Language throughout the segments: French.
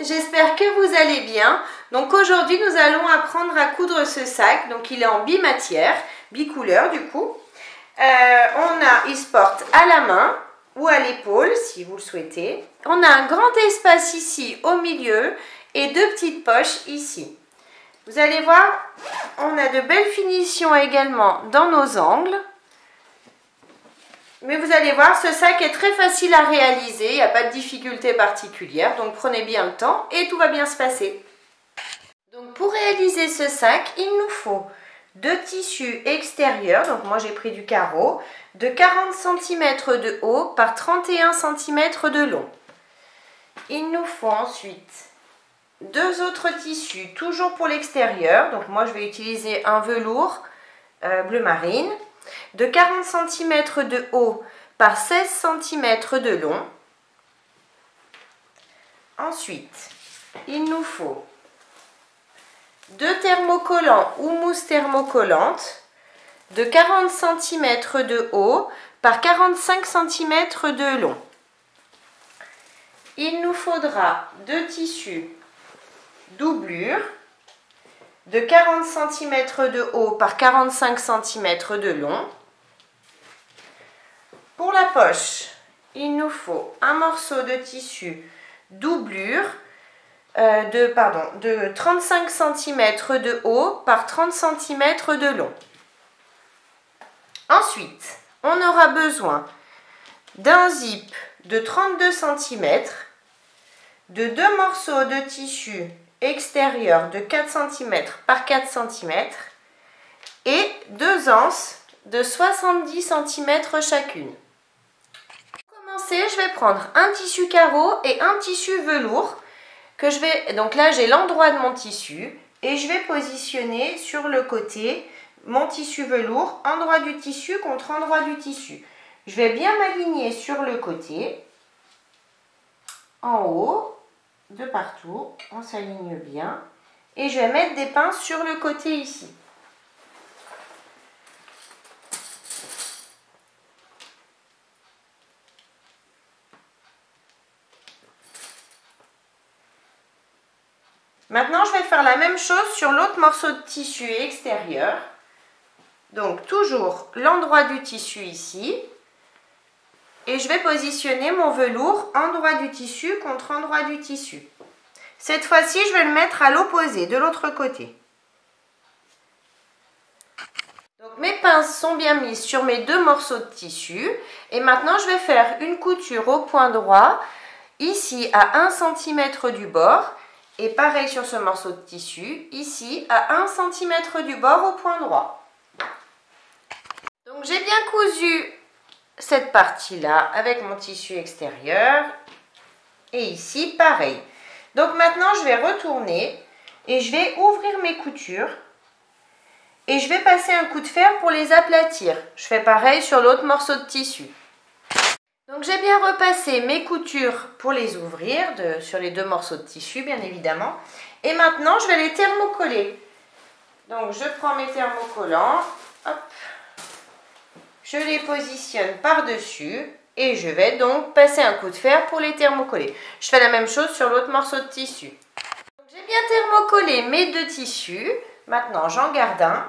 j'espère que vous allez bien. Donc aujourd'hui nous allons apprendre à coudre ce sac. Donc il est en bimatière, bicouleur du coup. Il se porte à la main ou à l'épaule si vous le souhaitez. On a un grand espace ici au milieu et deux petites poches ici. Vous allez voir, on a de belles finitions également dans nos angles. Mais vous allez voir, ce sac est très facile à réaliser, il n'y a pas de difficulté particulière, donc prenez bien le temps et tout va bien se passer. Donc pour réaliser ce sac, il nous faut deux tissus extérieurs, donc moi j'ai pris du carreau, de 40 cm de haut par 31 cm de long. Il nous faut ensuite deux autres tissus, toujours pour l'extérieur, donc moi je vais utiliser un velours bleu marine, de 40 cm de haut par 16 cm de long. Ensuite, il nous faut deux thermocollants ou mousse thermocollante de 40 cm de haut par 45 cm de long. Il nous faudra deux tissus doublure de 40 cm de haut par 45 cm de long. Pour la poche, il nous faut un morceau de tissu doublure de 35 cm de haut par 30 cm de long. Ensuite, on aura besoin d'un zip de 32 cm, de deux morceaux de tissu extérieur de 4 cm par 4 cm et deux anses de 70 cm chacune. Pour commencer, je vais prendre un tissu carreau et un tissu velours que je vais, donc là j'ai l'endroit de mon tissu et je vais positionner sur le côté mon tissu velours, endroit du tissu contre endroit du tissu. Je vais bien m'aligner sur le côté, en haut, de partout, on s'aligne bien et je vais mettre des pinces sur le côté ici. Maintenant, je vais faire la même chose sur l'autre morceau de tissu extérieur. Donc, toujours l'endroit du tissu ici. Et je vais positionner mon velours endroit du tissu contre endroit du tissu. Cette fois-ci, je vais le mettre à l'opposé, de l'autre côté. Donc, mes pinces sont bien mises sur mes deux morceaux de tissu. Et maintenant, je vais faire une couture au point droit, ici à 1 cm du bord. Et pareil sur ce morceau de tissu, ici à 1 cm du bord au point droit. Donc j'ai bien cousu cette partie-là avec mon tissu extérieur. Et ici, pareil. Donc maintenant, je vais retourner et je vais ouvrir mes coutures. Et je vais passer un coup de fer pour les aplatir. Je fais pareil sur l'autre morceau de tissu. Donc j'ai bien repassé mes coutures pour les ouvrir sur les deux morceaux de tissu bien évidemment. Et maintenant je vais les thermocoller. Donc je prends mes thermocollants, hop, je les positionne par-dessus et je vais donc passer un coup de fer pour les thermocoller. Je fais la même chose sur l'autre morceau de tissu. J'ai bien thermocollé mes deux tissus. Maintenant j'en garde un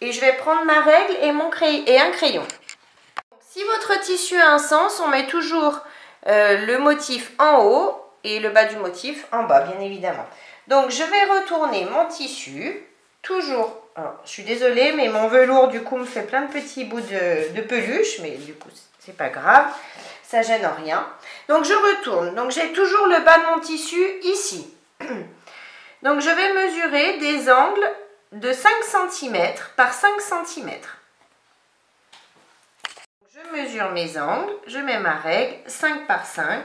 et je vais prendre ma règle et un crayon. Si votre tissu a un sens, on met toujours le motif en haut et le bas du motif en bas, bien évidemment. Donc, je vais retourner mon tissu, toujours, alors, je suis désolée, mais mon velours, du coup, me fait plein de petits bouts de peluche, mais du coup, c'est pas grave, ça gêne en rien. Donc, je retourne. Donc, j'ai toujours le bas de mon tissu ici. Donc, je vais mesurer des angles de 5 cm par 5 cm. Je mesure mes angles, je mets ma règle, 5 par 5.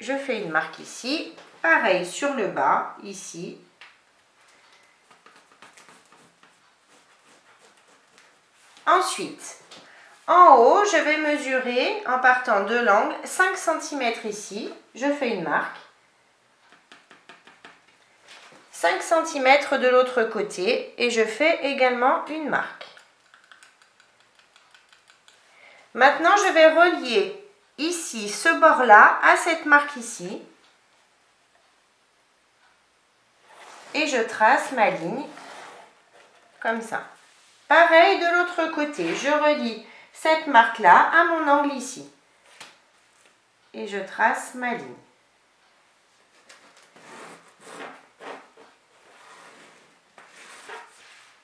Je fais une marque ici, pareil sur le bas, ici. Ensuite, en haut, je vais mesurer, en partant de l'angle, 5 cm ici. Je fais une marque. 5 cm de l'autre côté et je fais également une marque. Maintenant, je vais relier ici ce bord-là à cette marque ici. et je trace ma ligne comme ça. Pareil de l'autre côté, je relie cette marque-là à mon angle ici. Et je trace ma ligne.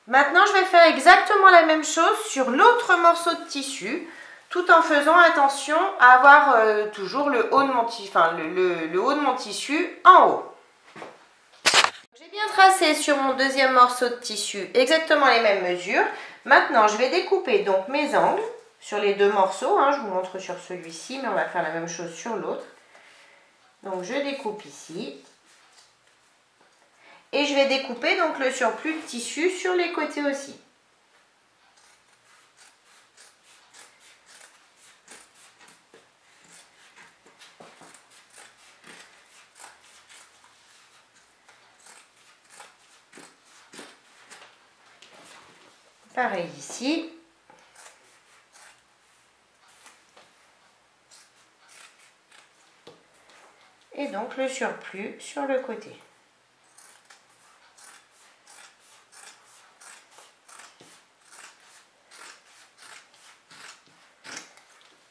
Maintenant, je vais faire exactement la même chose sur l'autre morceau de tissu, tout en faisant attention à avoir toujours le haut de mon tissu, le haut de mon tissu en haut. J'ai bien tracé sur mon deuxième morceau de tissu exactement les mêmes mesures. Maintenant, je vais découper donc mes angles sur les deux morceaux. Je vous montre sur celui-ci, mais on va faire la même chose sur l'autre. Donc, je découpe ici. Et je vais découper donc le surplus de tissu sur les côtés aussi. Pareil ici. Et donc le surplus sur le côté.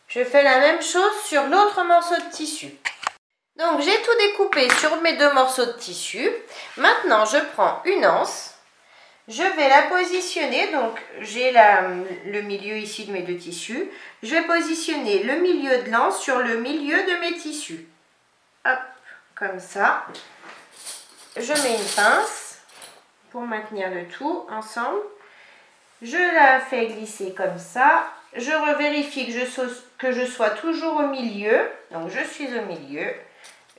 Je fais la même chose sur l'autre morceau de tissu. Donc j'ai tout découpé sur mes deux morceaux de tissu. Maintenant je prends une anse. Je vais la positionner, donc j'ai le milieu ici de mes deux tissus. Je vais positionner le milieu de l'anse sur le milieu de mes tissus. Hop, comme ça. Je mets une pince pour maintenir le tout ensemble. Je la fais glisser comme ça. Je revérifie que je sois toujours au milieu. Donc je suis au milieu.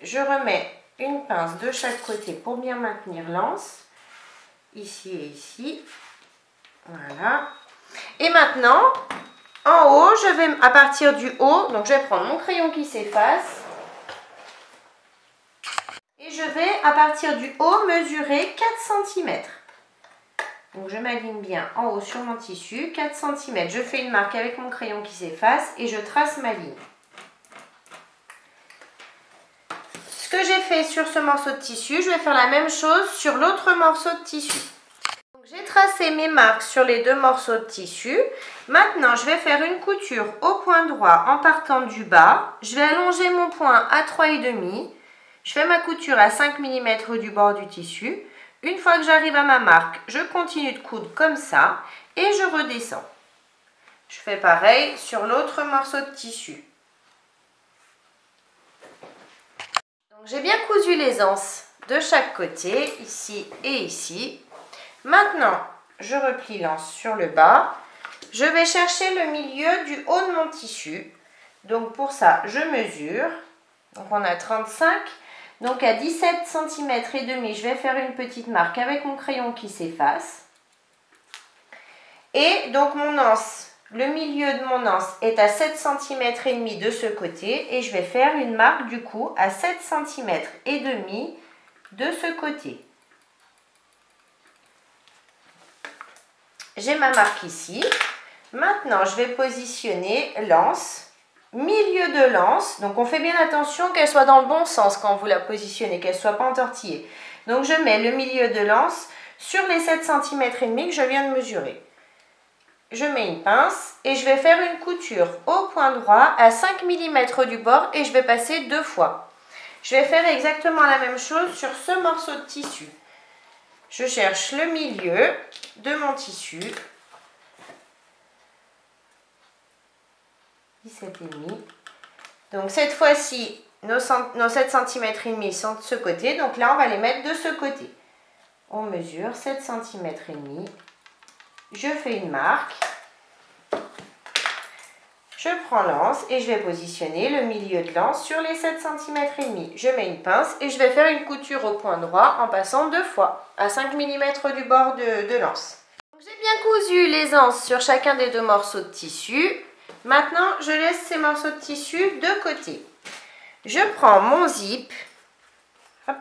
Je remets une pince de chaque côté pour bien maintenir l'anse. Ici et ici. Voilà. Et maintenant, en haut, je vais à partir du haut, donc je vais prendre mon crayon qui s'efface. Et je vais à partir du haut mesurer 4 cm. Donc je m'aligne bien en haut sur mon tissu, 4 cm. Je fais une marque avec mon crayon qui s'efface et je trace ma ligne. Ce que j'ai fait sur ce morceau de tissu, je vais faire la même chose sur l'autre morceau de tissu. J'ai tracé mes marques sur les deux morceaux de tissu. Maintenant, je vais faire une couture au point droit en partant du bas. Je vais allonger mon point à 3,5. Je fais ma couture à 5 mm du bord du tissu. Une fois que j'arrive à ma marque, je continue de coudre comme ça et je redescends. Je fais pareil sur l'autre morceau de tissu. J'ai bien cousu les anses de chaque côté, ici et ici. Maintenant, je replie l'anse sur le bas. Je vais chercher le milieu du haut de mon tissu. Donc pour ça, je mesure. Donc on a 35. Donc à 17 cm et demi, je vais faire une petite marque avec mon crayon qui s'efface. Et donc mon anse, le milieu de mon anse est à 7 cm et demi de ce côté. Et je vais faire une marque du coup à 7 cm et demi de ce côté. J'ai ma marque ici. Maintenant, je vais positionner l'anse, milieu de l'anse. Donc, on fait bien attention qu'elle soit dans le bon sens quand vous la positionnez, qu'elle ne soit pas entortillée. Donc, je mets le milieu de l'anse sur les 7 cm et demi que je viens de mesurer. Je mets une pince et je vais faire une couture au point droit à 5 mm du bord et je vais passer 2 fois. Je vais faire exactement la même chose sur ce morceau de tissu. Je cherche le milieu de mon tissu. 17,5. Donc cette fois-ci, nos 7 cm et demi sont de ce côté. Donc là, on va les mettre de ce côté. On mesure 7 cm et demi. Je fais une marque. Je prends l'anse et je vais positionner le milieu de l'anse sur les 7 cm et demi. Je mets une pince et je vais faire une couture au point droit en passant 2 fois à 5 mm du bord de l'anse. J'ai bien cousu les anses sur chacun des deux morceaux de tissu. Maintenant, je laisse ces morceaux de tissu de côté. Je prends mon zip hop,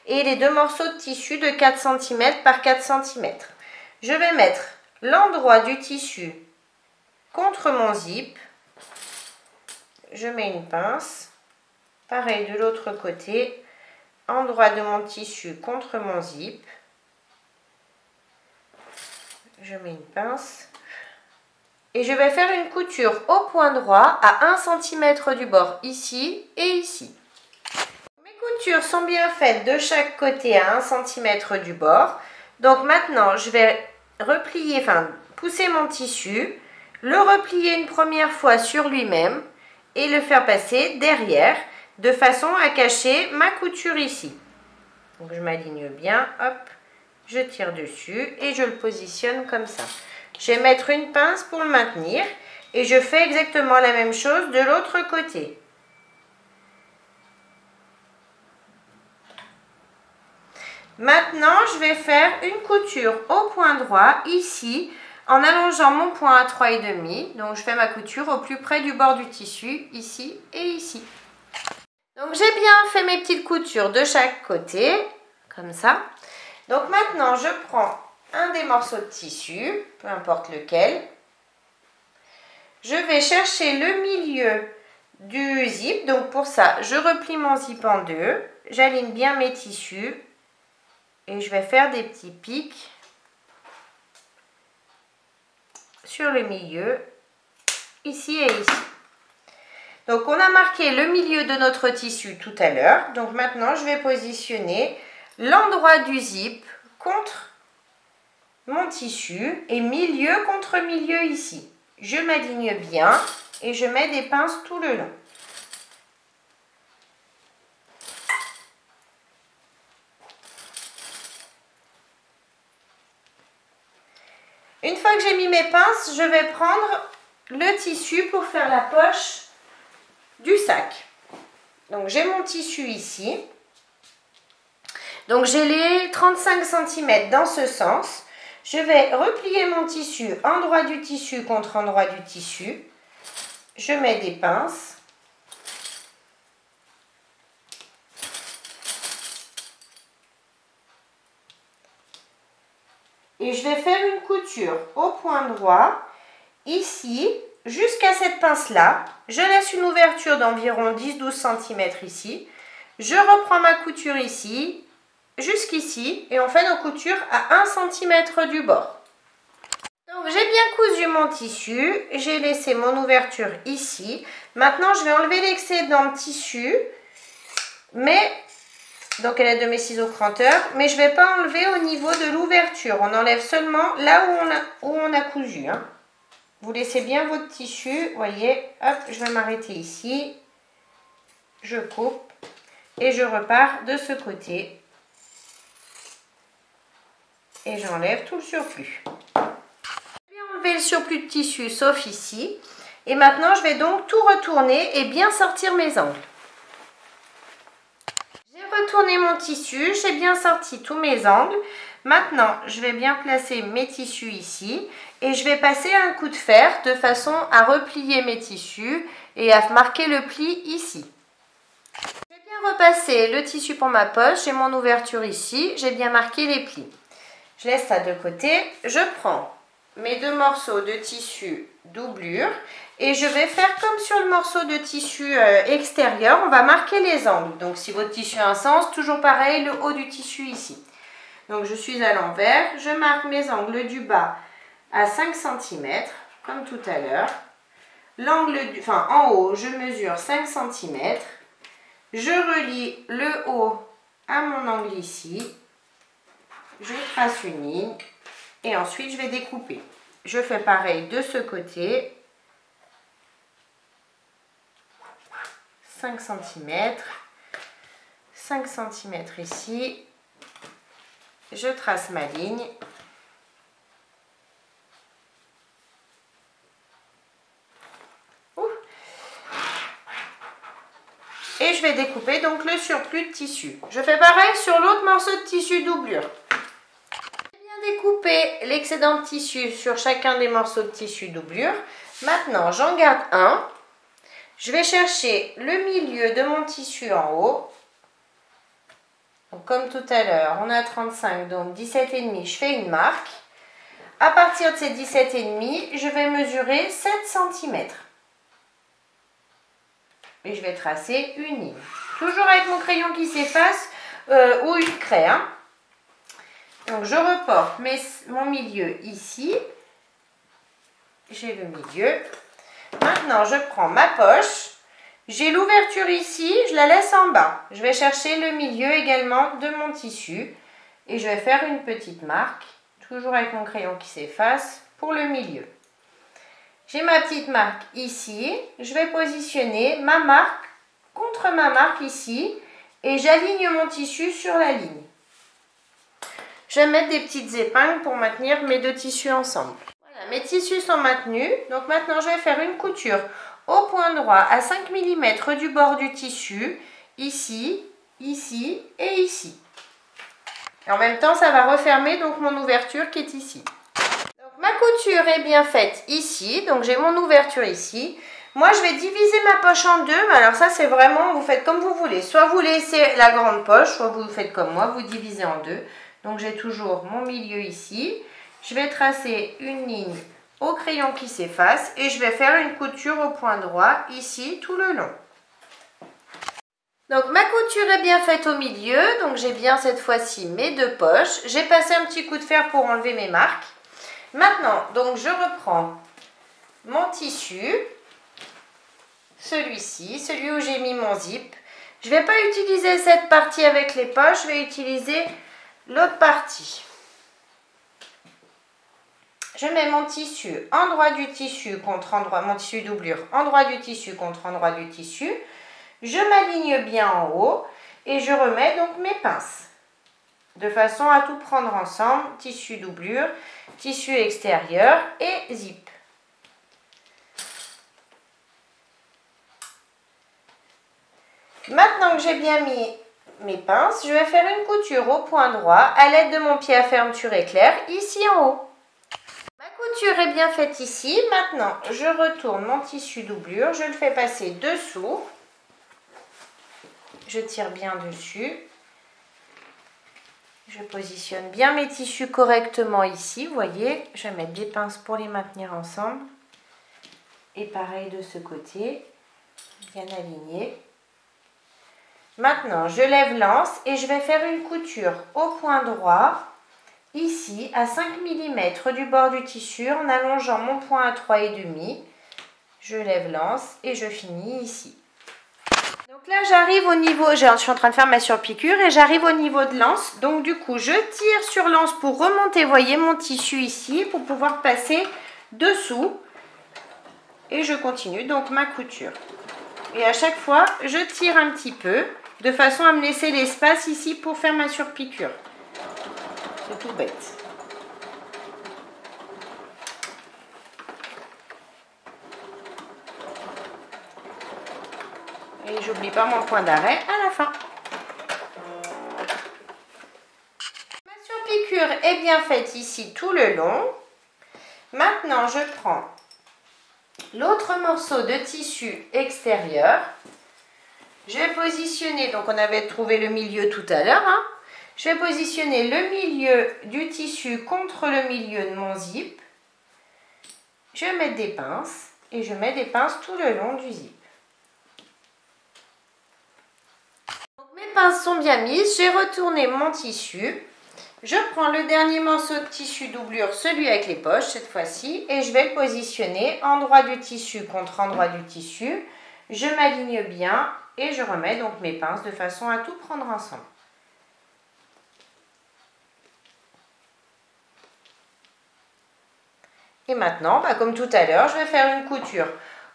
et les deux morceaux de tissu de 4 cm par 4 cm. Je vais mettre l'endroit du tissu contre mon zip. Je mets une pince, pareil de l'autre côté, endroit de mon tissu contre mon zip. Je mets une pince. Et je vais faire une couture au point droit à 1 cm du bord ici et ici. Mes coutures sont bien faites de chaque côté à 1 cm du bord. Donc maintenant, je vais replier, pousser mon tissu, le replier une première fois sur lui-même et le faire passer derrière de façon à cacher ma couture ici. Donc je m'aligne bien, hop, je tire dessus et je le positionne comme ça. Je vais mettre une pince pour le maintenir et je fais exactement la même chose de l'autre côté. Maintenant, je vais faire une couture au point droit ici en allongeant mon point à 3,5. Donc, je fais ma couture au plus près du bord du tissu, ici et ici. Donc, j'ai bien fait mes petites coutures de chaque côté, comme ça. Donc, maintenant, je prends un des morceaux de tissu, peu importe lequel. Je vais chercher le milieu du zip. Donc pour ça, je replie mon zip en deux. J'aligne bien mes tissus. Et je vais faire des petits pics sur le milieu, ici et ici. Donc on a marqué le milieu de notre tissu tout à l'heure. Donc maintenant, je vais positionner l'endroit du zip contre mon tissu et milieu contre milieu ici. Je m'aligne bien et je mets des pinces tout le long. Une fois que j'ai mis mes pinces, je vais prendre le tissu pour faire la poche du sac. Donc j'ai mon tissu ici. Donc j'ai les 35 cm dans ce sens. Je vais replier mon tissu, endroit du tissu contre endroit du tissu. Je mets des pinces. Et je vais faire une couture au point droit, ici, jusqu'à cette pince-là. Je laisse une ouverture d'environ 10-12 cm ici. Je reprends ma couture ici, jusqu'ici, et on fait nos coutures à 1 cm du bord. Donc j'ai bien cousu mon tissu, j'ai laissé mon ouverture ici. Maintenant je vais enlever l'excédent de tissu, donc elle est de mes ciseaux cranteurs, mais je ne vais pas enlever au niveau de l'ouverture. On enlève seulement là où on a cousu. Hein. Vous laissez bien votre tissu, voyez, hop, je vais m'arrêter ici. Je coupe et je repars de ce côté. Et j'enlève tout le surplus. Je vais enlever le surplus de tissu sauf ici. Et maintenant, je vais donc tout retourner et bien sortir mes angles. J'ai retourné mon tissu, j'ai bien sorti tous mes angles. Maintenant, je vais bien placer mes tissus ici. Et je vais passer un coup de fer de façon à replier mes tissus et à marquer le pli ici. Je vais bien repasser le tissu pour ma poche. J'ai mon ouverture ici. J'ai bien marqué les plis. Je laisse ça de côté. Je prends mes deux morceaux de tissu doublure et je vais faire comme sur le morceau de tissu extérieur. On va marquer les angles. Donc si votre tissu a un sens, toujours pareil, le haut du tissu ici. Donc je suis à l'envers. Je marque mes angles du bas à 5 cm, comme tout à l'heure. En haut, je mesure 5 cm. Je relie le haut à mon angle ici. Je trace une ligne et ensuite je vais découper. Je fais pareil de ce côté. 5 cm. 5 cm ici. Je trace ma ligne. Et je vais découper donc le surplus de tissu. Je fais pareil sur l'autre morceau de tissu doublure. J'ai bien découpé l'excédent de tissu sur chacun des morceaux de tissu doublure. Maintenant, j'en garde un. Je vais chercher le milieu de mon tissu en haut. Donc, comme tout à l'heure, on a 35, donc 17,5, je fais une marque. À partir de ces 17,5, je vais mesurer 7 cm. Et je vais tracer une ligne. Toujours avec mon crayon qui s'efface, ou une craie. Hein. Donc je reporte mon milieu ici. J'ai le milieu. Maintenant, je prends ma poche. J'ai l'ouverture ici, je la laisse en bas. Je vais chercher le milieu également de mon tissu. Et je vais faire une petite marque, toujours avec mon crayon qui s'efface, pour le milieu. J'ai ma petite marque ici. Je vais positionner ma marque contre ma marque ici. Et j'aligne mon tissu sur la ligne. Je vais mettre des petites épingles pour maintenir mes deux tissus ensemble. Voilà, mes tissus sont maintenus. Donc maintenant, je vais faire une couture au point droit à 5 mm du bord du tissu. Ici, ici et ici. Et en même temps, ça va refermer donc mon ouverture qui est ici. Donc ma couture est bien faite ici. Donc j'ai mon ouverture ici. Moi, je vais diviser ma poche en deux. Alors ça, c'est vraiment, vous faites comme vous voulez. Soit vous laissez la grande poche, soit vous faites comme moi, vous divisez en deux. Donc j'ai toujours mon milieu ici. Je vais tracer une ligne au crayon qui s'efface et je vais faire une couture au point droit ici tout le long. Donc ma couture est bien faite au milieu. Donc j'ai bien cette fois-ci mes deux poches. J'ai passé un petit coup de fer pour enlever mes marques. Maintenant, donc je reprends mon tissu. Celui-ci, celui où j'ai mis mon zip. Je ne vais pas utiliser cette partie avec les poches. Je vais utiliser l'autre partie. Je mets mon tissu endroit du tissu contre endroit, mon tissu doublure endroit du tissu contre endroit du tissu. Je m'aligne bien en haut et je remets donc mes pinces. De façon à tout prendre ensemble, tissu doublure, tissu extérieur et zip. Maintenant que j'ai bien mis mes pinces, je vais faire une couture au point droit à l'aide de mon pied à fermeture éclair ici en haut. Ma couture est bien faite ici. Maintenant, je retourne mon tissu doublure, je le fais passer dessous. Je tire bien dessus. Je positionne bien mes tissus correctement ici. Vous voyez, je vais mettre des pinces pour les maintenir ensemble. Et pareil de ce côté, bien aligné. Maintenant, je lève l'anse et je vais faire une couture au point droit, ici, à 5 mm du bord du tissu, en allongeant mon point à 3,5. Je lève l'anse et je finis ici. Donc là, j'arrive au niveau, je suis en train de faire ma surpiqûre et j'arrive au niveau de l'anse. Donc du coup, je tire sur l'anse pour remonter, vous voyez, mon tissu ici, pour pouvoir passer dessous. Et je continue donc ma couture. Et à chaque fois, je tire un petit peu, de façon à me laisser l'espace ici pour faire ma surpiqûre. C'est tout bête. Et j'oublie pas mon point d'arrêt à la fin. Ma surpiqûre est bien faite ici tout le long. Maintenant, je prends l'autre morceau de tissu extérieur. Je vais positionner, donc on avait trouvé le milieu tout à l'heure. Hein. Je vais positionner le milieu du tissu contre le milieu de mon zip. Je vais mettre des pinces et je mets des pinces tout le long du zip. Donc, mes pinces sont bien mises, j'ai retourné mon tissu. Je prends le dernier morceau de tissu doublure, celui avec les poches cette fois-ci, et je vais le positionner endroit du tissu contre endroit du tissu. Je m'aligne bien et je remets donc mes pinces de façon à tout prendre ensemble. Et maintenant, comme tout à l'heure, je vais faire une couture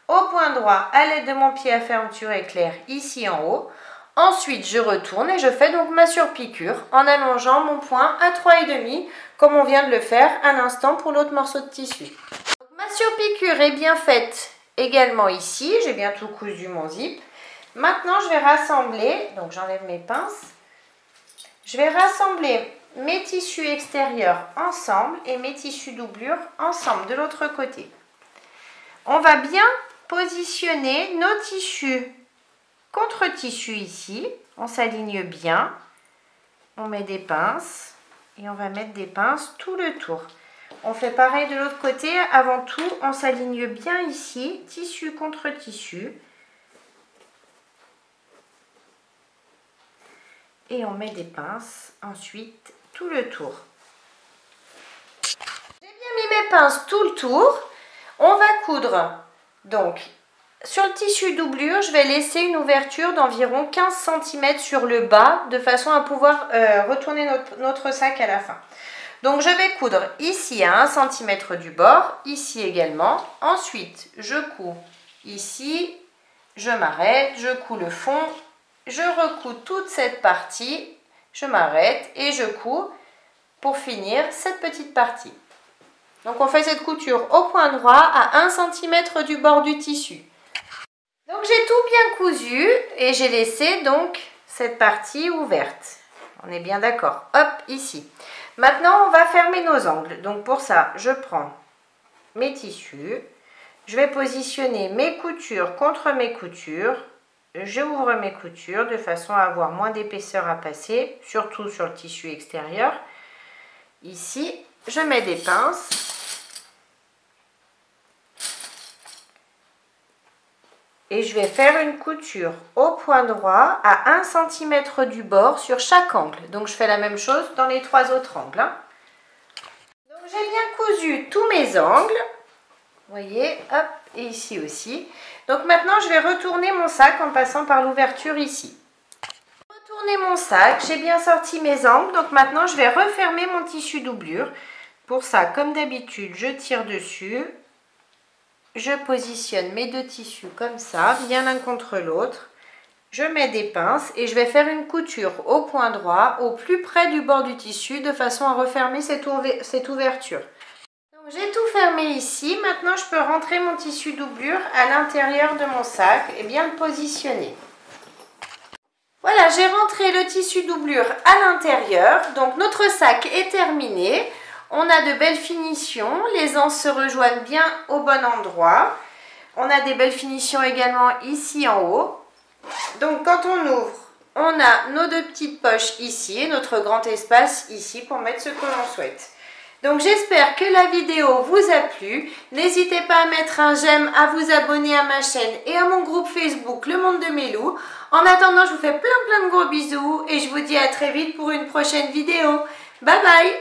au point droit à l'aide de mon pied à fermeture éclair ici en haut. Ensuite, je retourne et je fais donc ma surpiqûre en allongeant mon point à 3,5 comme on vient de le faire à l'instant pour l'autre morceau de tissu. Donc, ma surpiqûre est bien faite également ici. J'ai bien tout cousu mon zip. Maintenant, je vais rassembler, donc j'enlève mes pinces. Je vais rassembler mes tissus extérieurs ensemble et mes tissus doublure ensemble de l'autre côté. On va bien positionner nos tissus contre tissu ici, on s'aligne bien, on met des pinces et on va mettre des pinces tout le tour. On fait pareil de l'autre côté, avant tout on s'aligne bien ici, tissu contre tissu. et on met des pinces ensuite tout le tour. J'ai bien mis mes pinces tout le tour. On va coudre donc sur le tissu doublure, je vais laisser une ouverture d'environ 15 cm sur le bas de façon à pouvoir retourner notre sac à la fin. Donc je vais coudre ici à 1 cm du bord, ici également. Ensuite, je couds ici, je m'arrête, je couds le fond, je recouds toute cette partie, je m'arrête et je couds pour finir cette petite partie. Donc on fait cette couture au point droit à 1 cm du bord du tissu. Donc j'ai tout bien cousu et j'ai laissé donc cette partie ouverte. On est bien d'accord. Hop, ici. Maintenant, on va fermer nos angles. Donc pour ça, je prends mes tissus. Je vais positionner mes coutures contre mes coutures. J'ouvre mes coutures de façon à avoir moins d'épaisseur à passer, surtout sur le tissu extérieur. Ici, je mets des pinces. Et je vais faire une couture au point droit à 1 cm du bord sur chaque angle. Donc je fais la même chose dans les 3 autres angles. Donc j'ai bien cousu tous mes angles. Vous voyez, hop, et ici aussi. Donc maintenant je vais retourner mon sac en passant par l'ouverture ici. Retourner mon sac, j'ai bien sorti mes angles. Donc maintenant je vais refermer mon tissu doublure. Pour ça, comme d'habitude, je tire dessus. Je positionne mes deux tissus comme ça, bien l'un contre l'autre. Je mets des pinces et je vais faire une couture au point droit, au plus près du bord du tissu, de façon à refermer cette ouverture. Donc j'ai tout fermé ici. Maintenant, je peux rentrer mon tissu doublure à l'intérieur de mon sac et bien le positionner. Voilà, j'ai rentré le tissu doublure à l'intérieur. Donc notre sac est terminé. On a de belles finitions, les anses se rejoignent bien au bon endroit. On a des belles finitions également ici en haut. Donc quand on ouvre, on a nos deux petites poches ici et notre grand espace ici pour mettre ce que l'on souhaite. Donc j'espère que la vidéo vous a plu. N'hésitez pas à mettre un j'aime, à vous abonner à ma chaîne et à mon groupe Facebook Le Monde de Mélou. En attendant, je vous fais plein de gros bisous et je vous dis à très vite pour une prochaine vidéo. Bye bye!